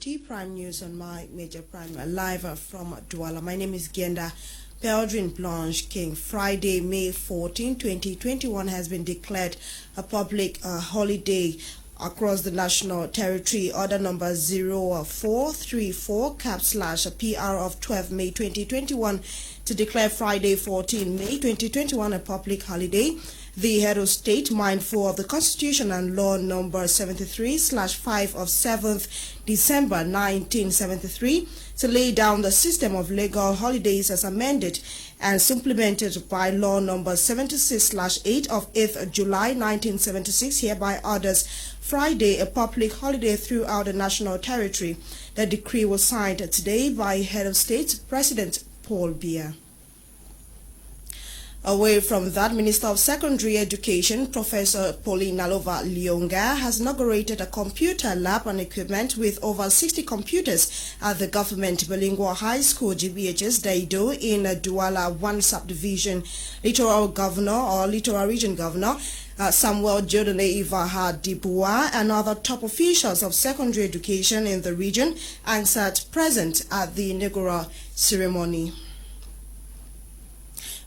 Prime News on my Major Prime live from Douala. My name is Genda Peldrin Blanche King. Friday, May 14, 2021 has been declared a public holiday across the national territory. Order number 0434/PR of 12 May 2021 to declare Friday 14 May 2021 a public holiday. The head of state, mindful of the Constitution and Law number 73/5 of 7th December 1973, to lay down the system of legal holidays as amended and supplemented by Law number 76/8 of 8th July 1976, hereby orders Friday a public holiday throughout the national territory. The decree was signed today by head of state, President Paul Biya. Away from that, Minister of Secondary Education, Professor Pauline Nalova Lionga, has inaugurated a computer lab and equipment with over 60 computers at the Government Bilingual High School, GBHS Daido, in Douala 1 subdivision. Littoral Region Governor Samuel Jodone Ivaha Dibua and other top officials of secondary education in the region answered present at the inaugural ceremony.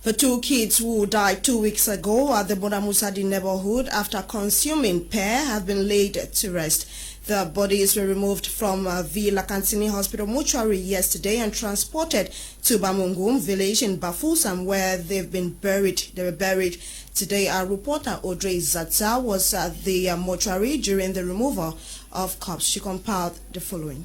The two kids who died 2 weeks ago at the Bonamusadi neighborhood after consuming pear have been laid to rest. The bodies were removed from the Lakansini Hospital mortuary yesterday and transported to Bamungum village in Bafusam, where they've been buried. They were buried today. Our reporter Audrey Zatza was at the mortuary during the removal of corpse. She compiled the following.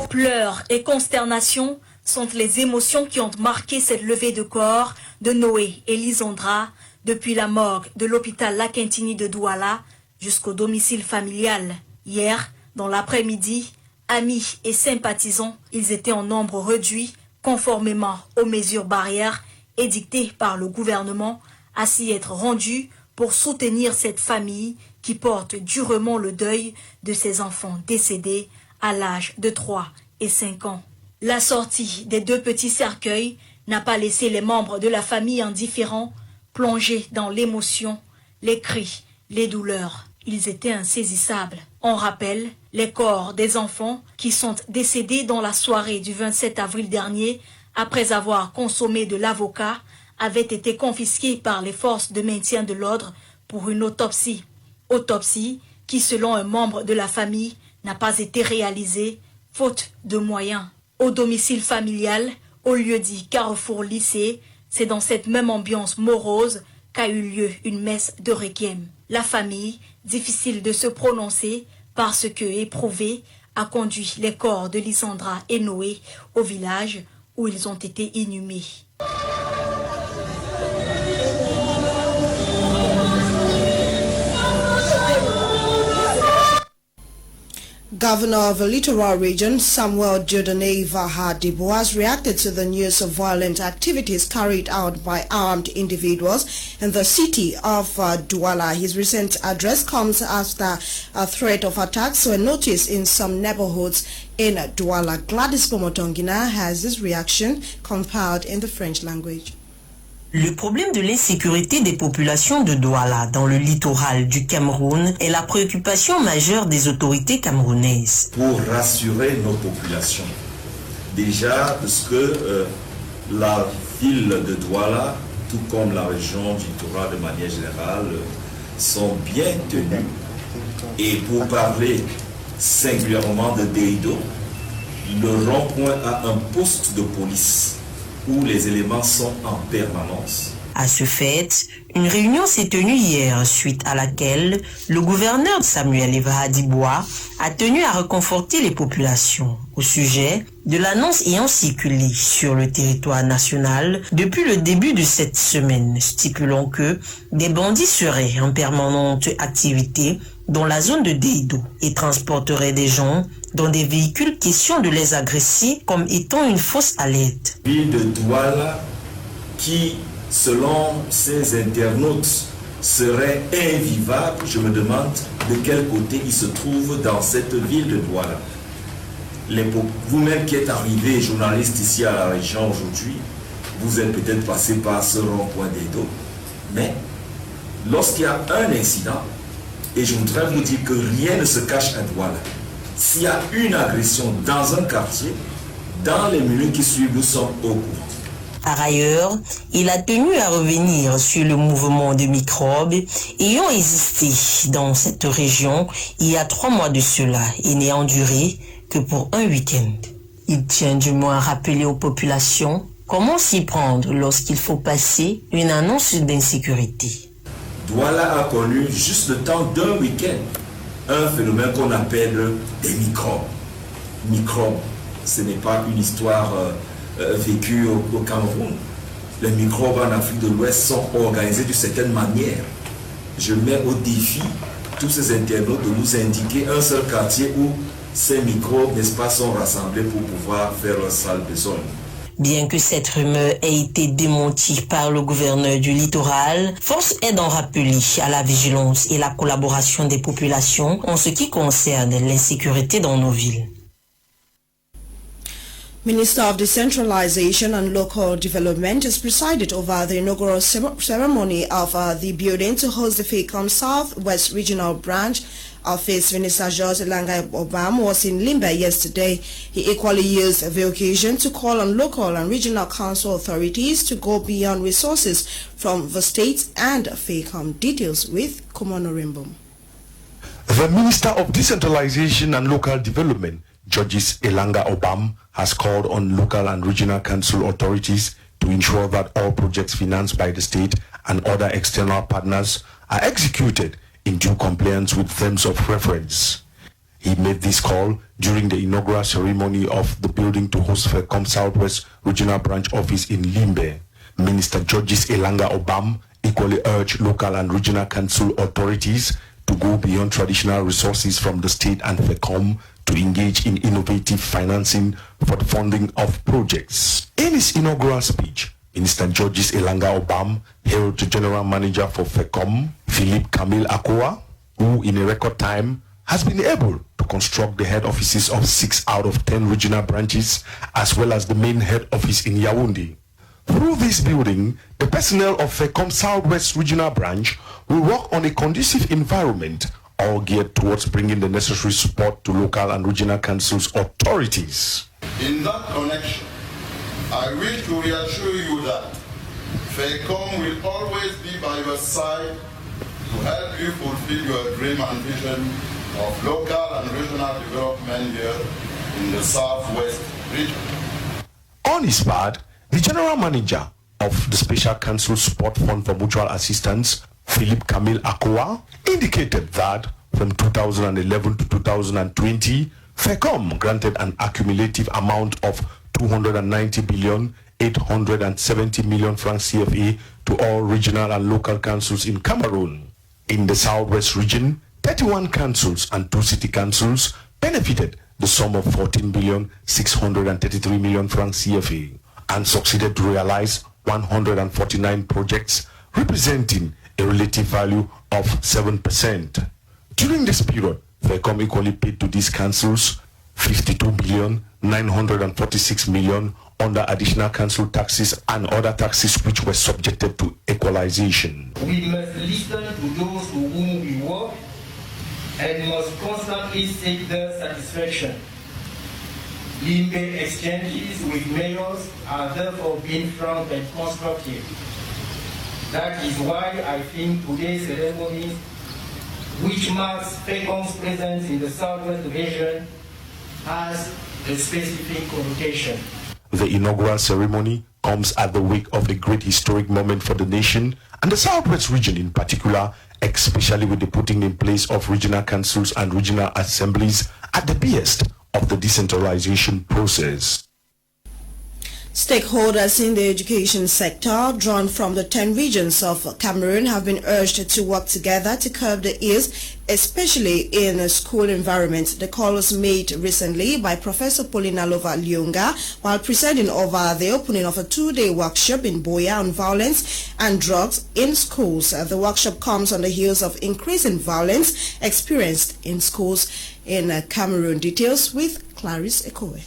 Pleurs et consternation sont les émotions qui ont marqué cette levée de corps de Noé et Lisandra depuis la morgue de l'hôpital Lakentini de Douala jusqu'au domicile familial. Hier, dans l'après-midi, amis et sympathisants, ils étaient en nombre réduit conformément aux mesures barrières édictées par le gouvernement à s'y être rendus pour soutenir cette famille qui porte durement le deuil de ses enfants décédés à l'âge de 3 et 5 ans. La sortie des deux petits cercueils n'a pas laissé les membres de la famille indifférents, plongés dans l'émotion, les cris, les douleurs. Ils étaient insaisissables. On rappelle les corps des enfants qui sont décédés dans la soirée du 27 avril dernier après avoir consommé de l'avocat avaient été confisqués par les forces de maintien de l'ordre pour une autopsie. Autopsie qui, selon un membre de la famille, n'a pas été réalisée, faute de moyens. Au domicile familial, au lieu dit Carrefour Lycée, c'est dans cette même ambiance morose qu'a eu lieu une messe de requiem. La famille, difficile de se prononcer parce que éprouvée, a conduit les corps de Lisandra et Noé au village où ils ont été inhumés. Governor of the Littoral Region, Samuel Jodone Ivaha Dibua, has reacted to the news of violent activities carried out by armed individuals in the city of Douala. His recent address comes after a threat of attacks were noticed in some neighborhoods in Douala. Gladys Pomotongina has this reaction compiled in the French language. Le problème de l'insécurité des populations de Douala dans le littoral du Cameroun est la préoccupation majeure des autorités camerounaises. Pour rassurer nos populations, déjà parce que la ville de Douala, tout comme la région du littoral de manière générale, sont bien tenues. Et pour parler singulièrement de Deido, le rond-point a un poste de police où les éléments sont en permanence. À ce fait, une réunion s'est tenue hier, suite à laquelle le gouverneur Samuel Ivaha Dibua a tenu à réconforter les populations au sujet de l'annonce ayant circulé sur le territoire national depuis le début de cette semaine, stipulant que des bandits seraient en permanente activité dans la zone de Deido et transporteraient des gens dans des véhicules, question de les agresser comme étant une fausse alerte. Ville de Douala qui, selon ces internautes, serait invivable. Je me demande de quel côté il se trouve dans cette ville de Douala. Vous-même qui êtes arrivé journaliste ici à la région aujourd'hui, vous êtes peut-être passé par ce rond-point d'Edo, mais lorsqu'il y a un incident, et je voudrais vous dire que rien ne se cache à Douala, s'il y a une agression dans un quartier, dans les minutes qui suivent, nous sommes au courant. Par ailleurs, il a tenu à revenir sur le mouvement de microbes ayant existé dans cette région il y a 3 mois de cela et n'ayant duré que pour un week-end. Il tient du moins à rappeler aux populations comment s'y prendre lorsqu'il faut passer une annonce d'insécurité. Douala a connu juste le temps d'un week-end un phénomène qu'on appelle des microbes. Microbes, ce n'est pas une histoire vécue au Cameroun. Les microbes en Afrique de l'Ouest sont organisés d'une certaine manière. Je mets au défi tous ces internautes de nous indiquer un seul quartier où ces microbes, n'est-ce pas, sont rassemblés pour pouvoir faire leur sale besogne. Bien que cette rumeur ait été démentie par le gouverneur du littoral, force est d'en rappeler à la vigilance et la collaboration des populations en ce qui concerne l'insécurité dans nos villes. Minister of Decentralization and Local Development has presided over the inaugural ceremony of the building to host the FECOM Southwest Regional Branch Office. Minister Georges Elanga-Obam was in Limbe yesterday. He equally used the occasion to call on local and regional council authorities to go beyond resources from the state and FECOM. Details with Kumano Rimbom. The Minister of Decentralization and Local Development, Georges Elanga-Obam, has called on local and regional council authorities to ensure that all projects financed by the state and other external partners are executed in due compliance with terms of reference. He made this call during the inaugural ceremony of the building to host FECOM Southwest Regional Branch Office in Limbe. Minister Georges Elanga-Obam equally urged local and regional council authorities to go beyond traditional resources from the state and FECOM to engage in innovative financing for the funding of projects. In his inaugural speech, Minister Georges Elanga-Obam hailed the General Manager for FECOM, Philippe Camille Akoa, who in a record time has been able to construct the head offices of 6 out of 10 regional branches, as well as the main head office in Yaoundé. Through this building, the personnel of FECOM Southwest Regional Branch will work on a conducive environment, all geared towards bringing the necessary support to local and regional councils authorities. In that connection, I wish to reassure you that FECOM will always be by your side to help you fulfill your dream and vision of local and regional development here in the Southwest region. On his part, the General Manager of the Special Council Support Fund for Mutual Assistance, Philippe Camille Akoa, indicated that from 2011 to 2020, FECOM granted an accumulative amount of 290,870 million francs CFA to all regional and local councils in Cameroon. In the Southwest region, 31 councils and 2 city councils benefited the sum of 14,633 million francs CFA and succeeded to realize 149 projects representing a relative value of 7%. During this period, FECOM equally paid to these councils 52,946 million under additional council taxes and other taxes which were subjected to equalization. We must listen to those to whom we work and must constantly seek their satisfaction. Limbe exchanges with mayors are therefore being frank and constructive. That is why I think today's ceremony, which marks FECOM's presence in the Southwest region, has a specific connotation. The inaugural ceremony comes at the wake of the great historic moment for the nation and the Southwest region in particular, especially with the putting in place of regional councils and regional assemblies at the behest of the decentralization process. Stakeholders in the education sector, drawn from the 10 regions of Cameroon, have been urged to work together to curb the ills, especially in a school environment. The call was made recently by Professor Paulina Lova-Lyonga while presiding over the opening of a 2-day workshop in Boya on violence and drugs in schools. The workshop comes on the heels of increasing violence experienced in schools in Cameroon. Details with Clarice Ekowe.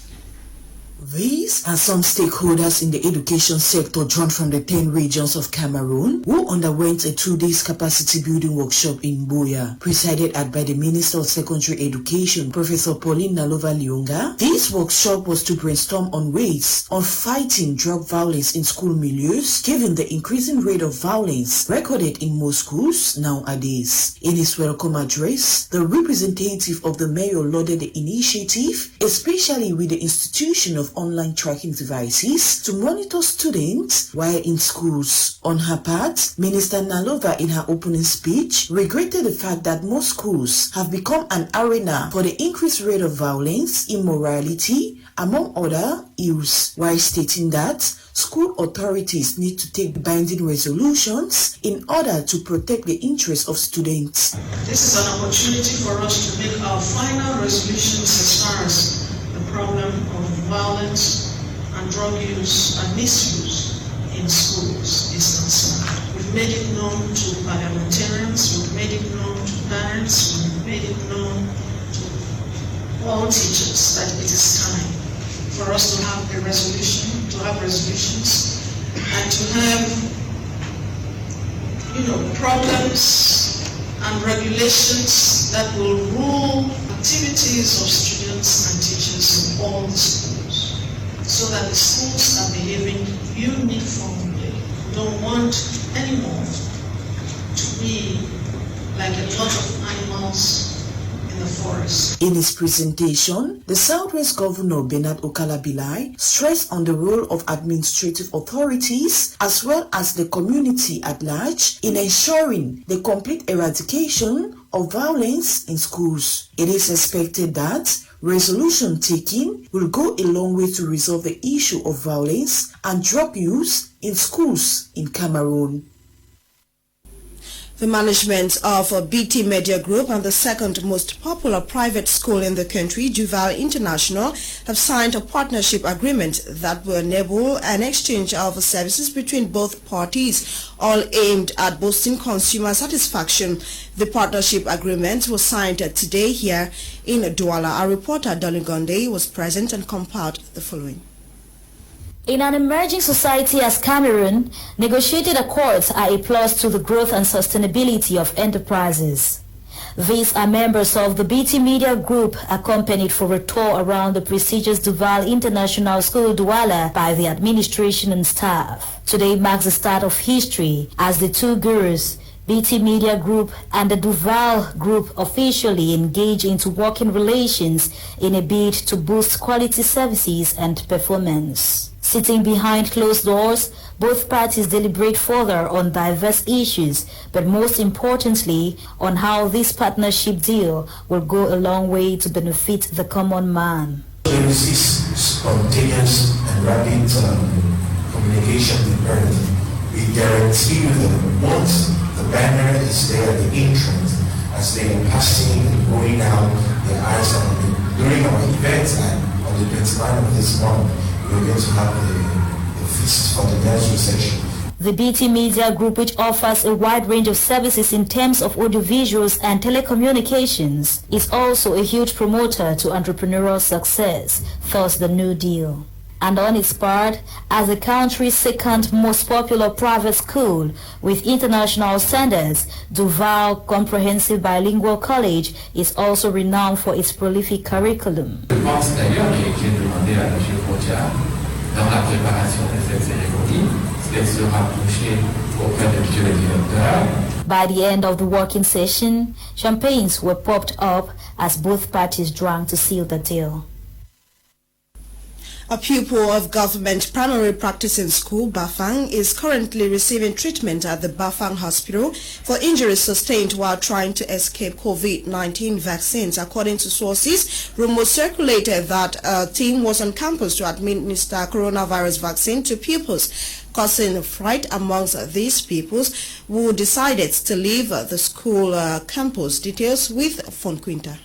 These are some stakeholders in the education sector drawn from the 10 regions of Cameroon who underwent a 2-day capacity building workshop in Buea, presided at by the Minister of Secondary Education, Professor Pauline Nalova-Lyonga. This workshop was to brainstorm on ways of fighting drug violence in school milieus, given the increasing rate of violence recorded in most schools nowadays. In his welcome address, the representative of the mayor lauded the initiative, especially with the institution of online tracking devices to monitor students while in schools. On her part, Minister Nalova, in her opening speech, regretted the fact that most schools have become an arena for the increased rate of violence, immorality, among other ills, while stating that school authorities need to take binding resolutions in order to protect the interests of students. This is an opportunity for us to make our final resolutions as far as the problem of violence and drug use and misuse in schools is concerned. We've made it known to parliamentarians, we've made it known to parents, we've made it known to all teachers that it is time for us to have a resolution, to have resolutions, and to have, problems and regulations that will rule activities of students and teachers in all the schools, so that the schools are behaving uniformly. We don't want anymore to be like a lot of animals in the forest. In his presentation, the Southwest Governor Bernard Okalabilai stressed on the role of administrative authorities as well as the community at large in ensuring the complete eradication of violence in schools. It is expected that resolution taking will go a long way to resolve the issue of violence and drug use in schools in Cameroon. The management of BT Media Group and the second most popular private school in the country, Duval International, have signed a partnership agreement that will enable an exchange of services between both parties, all aimed at boosting consumer satisfaction. The partnership agreement was signed today here in Douala. Our reporter, Dolly Gonde, was present and compiled the following. In an emerging society as Cameroon, negotiated accords are a plus to the growth and sustainability of enterprises. These are members of the BT Media Group, accompanied for a tour around the prestigious Duval International School Douala by the administration and staff. Today marks the start of history as the two gurus, BT Media Group and the Duval Group, officially engage into working relations in a bid to boost quality services and performance. Sitting behind closed doors, both parties deliberate further on diverse issues, but most importantly, on how this partnership deal will go a long way to benefit the common man. There is this spontaneous and rapid communication with Earth. We guarantee you that once the banner is there at the entrance, as they are passing and going out, their eyes on it. During our events and on the 29th of this month, we're going to have the feast for the next session. The BT Media Group, which offers a wide range of services in terms of audiovisuals and telecommunications, is also a huge promoter to entrepreneurial success, thus the New Deal. And on its part, as the country's second most popular private school with international standards, Duval Comprehensive Bilingual College is also renowned for its prolific curriculum. Je pense d'ailleurs qu'il est demandé à M. Kotia, dans la préparation de cette cérémonie, de se rapprocher auprès de M. le directeur. By the end of the working session, champagnes were popped up as both parties drank to seal the deal. A pupil of government primary practicing school, Bafang, is currently receiving treatment at the Referral Hospital for injuries sustained while trying to escape COVID-19 vaccines. According to sources, rumors circulated that a team was on campus to administer coronavirus vaccine to pupils, causing fright amongst these pupils who decided to leave the school campus. Details with Fonquinta.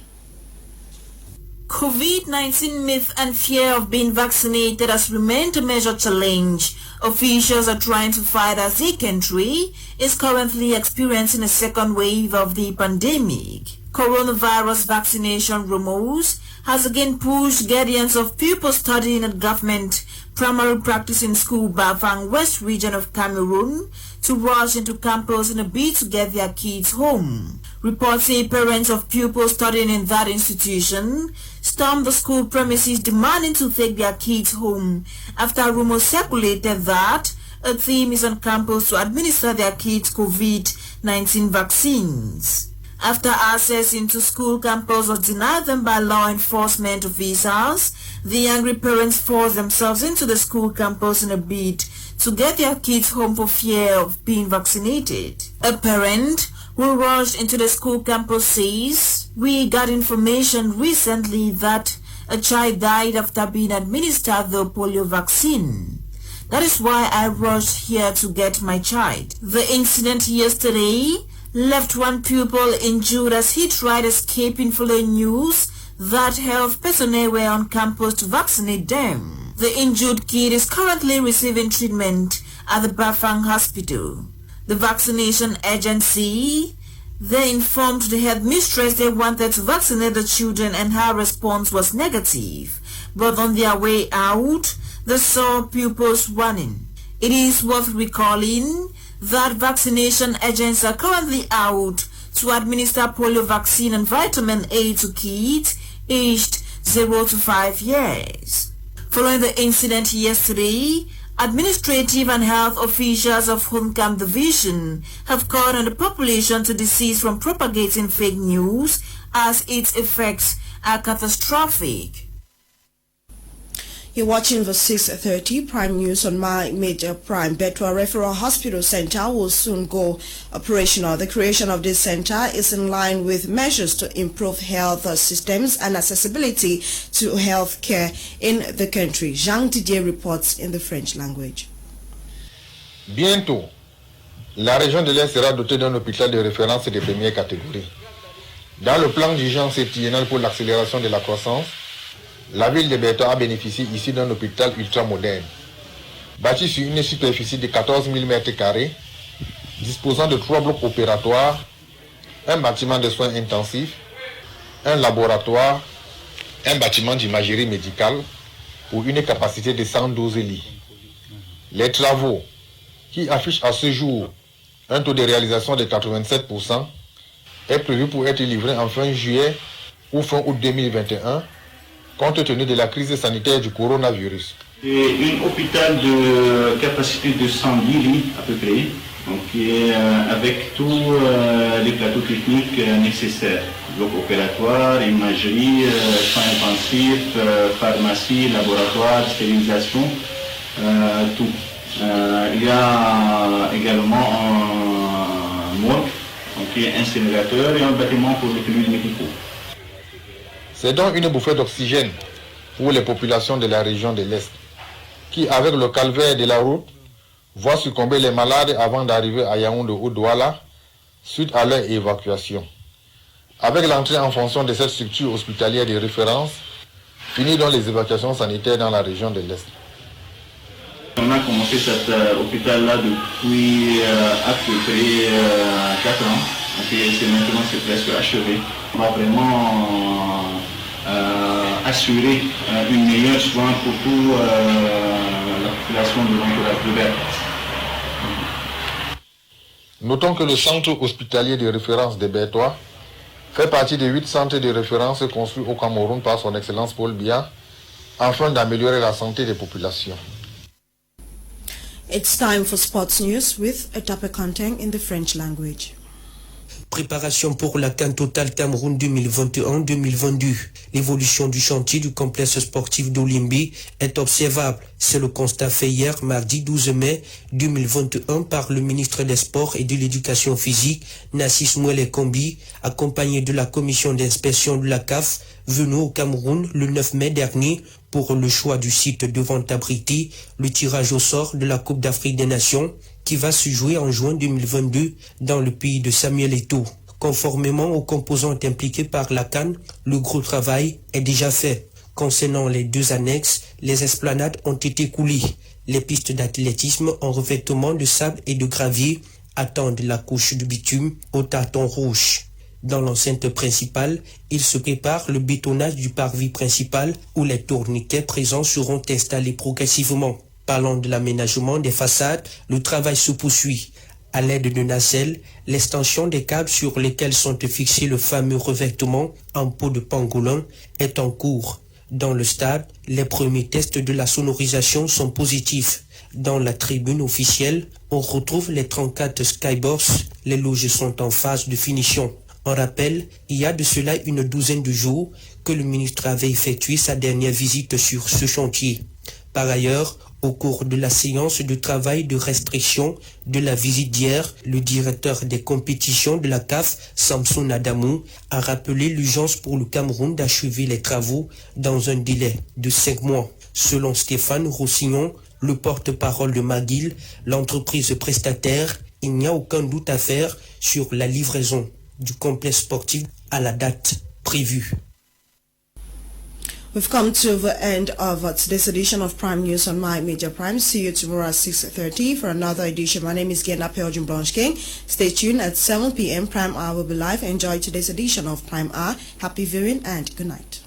COVID-19 myth and fear of being vaccinated has remained a major challenge. Officials are trying to fight as the country is currently experiencing a second wave of the pandemic. Coronavirus vaccination rumors has again pushed guardians of pupils studying at government primary practicing school Bafang West region of Cameroon to rush into campus in a bid to get their kids home. Reports say parents of pupils studying in that institution stormed the school premises demanding to take their kids home after rumors circulated that a team is on campus to administer their kids COVID-19 vaccines. After access into school campus was denied them by law enforcement officers, the angry parents forced themselves into the school campus in a bid to get their kids home for fear of being vaccinated. A parent who rushed into the school campus says, "We got information recently that a child died after being administered the polio vaccine. That is why I rushed here to get my child." The incident yesterday left one pupil injured as he tried escaping following news that health personnel were on campus to vaccinate them. The injured kid is currently receiving treatment at the Referral Hospital. The vaccination agency then informed the headmistress they wanted to vaccinate the children and her response was negative. But on their way out, they saw pupils running. It is worth recalling that vaccination agents are currently out to administer polio vaccine and vitamin A to kids aged 0 to 5 years. Following the incident yesterday, administrative and health officials of Homecam Division have called on the population to desist from propagating fake news as its effects are catastrophic. You're watching the 6:30 Prime News on My Major Prime. Betua Referral Hospital Center will soon go operational. The creation of this center is in line with measures to improve health systems and accessibility to health care in the country. Jean Didier reports in the French language. Bientôt, la région de l'Est sera dotée d'un hôpital de référence de première catégorie. Dans le plan d'urgence septiennal pour l'accélération de la croissance, la ville de Betua a bénéficié ici d'un hôpital ultramoderne, bâti sur une superficie de 14 000 m², disposant de 3 blocs opératoires, un bâtiment de soins intensifs, un laboratoire, un bâtiment d'imagerie médicale pour une capacité de 112 lits. Les travaux, qui affichent à ce jour un taux de réalisation de 87%, est prévu pour être livré en fin juillet ou fin août 2021, compte tenu de la crise sanitaire du coronavirus. Un hôpital de capacité de 110 lits à peu près, donc, avec tous les plateaux techniques nécessaires. Bloc opératoire, imagerie, soins intensifs, pharmacie, laboratoire, stérilisation, tout. Il y a également un morgue, un incinérateur et un bâtiment pour les fluides médicaux. C'est donc une bouffée d'oxygène pour les populations de la région de l'Est, qui, avec le calvaire de la route, voient succomber les malades avant d'arriver à Yaoundé ou Douala, suite à leur évacuation. Avec l'entrée en fonction de cette structure hospitalière de référence, finit donc les évacuations sanitaires dans la région de l'Est. On a commencé cet hôpital-là depuis à peu près 4 ans. Maintenant, c'est presque achevé. On va vraiment assurer une meilleure soin pour toute la population de l'entourage de Betua. Notons que le centre hospitalier de référence de Betua fait partie des 8 centres de référence construits au Cameroun par son Excellence Paul Biya afin d'améliorer la santé des populations. It's time for sports news with a topic content in the French language. Préparation pour la CAN Total Cameroun 2021-2022. L'évolution du chantier du complexe sportif d'Olimbi est observable. C'est le constat fait hier, mardi 12 mai 2021, par le ministre des Sports et de l'Éducation physique, Nassis Mouele Kombi, accompagné de la commission d'inspection de la CAF, venue au Cameroun le 9 mai dernier pour le choix du site devant abriter le tirage au sort de la Coupe d'Afrique des Nations qui va se jouer en juin 2022 dans le pays de Samuel Eto'o. Conformément aux composantes impliquées par la CAN, le gros travail est déjà fait. Concernant les 2 annexes, les esplanades ont été coulées. Les pistes d'athlétisme en revêtement de sable et de gravier attendent la couche de bitume au tâton rouge. Dans l'enceinte principale, il se prépare le bétonnage du parvis principal où les tourniquets présents seront installés progressivement. Parlant de l'aménagement des façades, le travail se poursuit. À l'aide de nacelles, l'extension des câbles sur lesquels sont fixés le fameux revêtement en peau de pangolin est en cours. Dans le stade, les premiers tests de la sonorisation sont positifs. Dans la tribune officielle, on retrouve les 34 skyboards. Les loges sont en phase de finition. On rappelle, il y a de cela une douzaine de jours que le ministre avait effectué sa dernière visite sur ce chantier. Par ailleurs, au cours de la séance de travail de restriction de la visite d'hier, le directeur des compétitions de la CAF, Samson Adamou, a rappelé l'urgence pour le Cameroun d'achever les travaux dans un délai de 5 mois. Selon Stéphane Roussillon, le porte-parole de McGill, l'entreprise prestataire, il n'y a aucun doute à faire sur la livraison du complexe sportif à la date prévue. We've come to the end of today's edition of Prime News on My Media Prime. See you tomorrow at 6:30 for another edition. My name is Gena Pelgian Blanche King. Stay tuned at 7 p.m. Prime Hour will be live. Enjoy today's edition of Prime Hour. Happy viewing and good night.